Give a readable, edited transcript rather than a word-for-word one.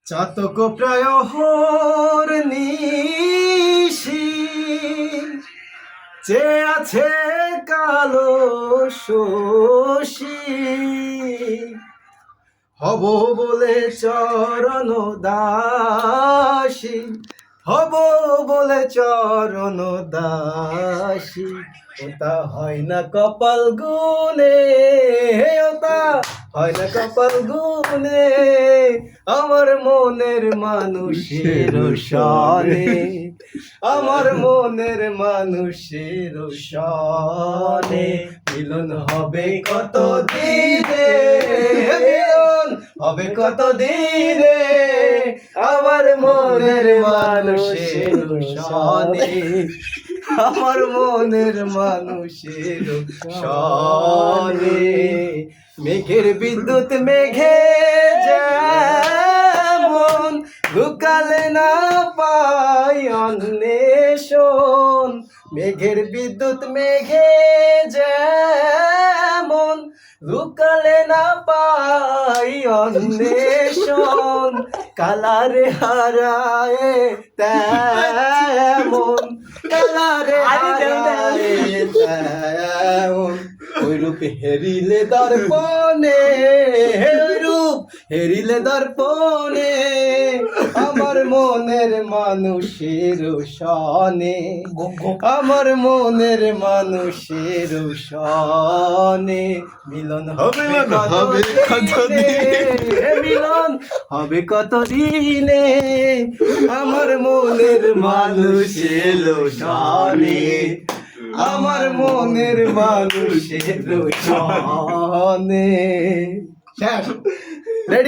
চাতক প্রায় হর নিশি যে আছে কালো শশী হব বলে চরণ দাসী হব বলে চরণ দাসী ওটা হয় না কপাল গুনে ওটা হয় না কপাল গুনে আমার মনের মানুষের সনে আমার মনের মানুষের সনে মিলন হবে কত দিনে মিলন হবে কত দিনে আমার মনের মানুষের সনে আমার মনের মানুষের সনে মেঘের বিদ্যুৎ মেঘে যেমন লুকালে না পাই অন্বেষণ মেঘের বিদ্যুৎ মেঘে যেমন লুকালে না পাই অন্বেষণ কালারে হারায় তেমন কালারে হারায় তেমন ওই রূপ হেরিলে দর্পণে ওই রূপ হেরিলে দর্পণে আমার মনের মানুষের সনে আমার মনের মানুষের সনে মিলন হবে কত দিনে মিলন হবে কত দিনে আমার মনের মানুষের সনে আমার মনের মানুষের সনে রেডি।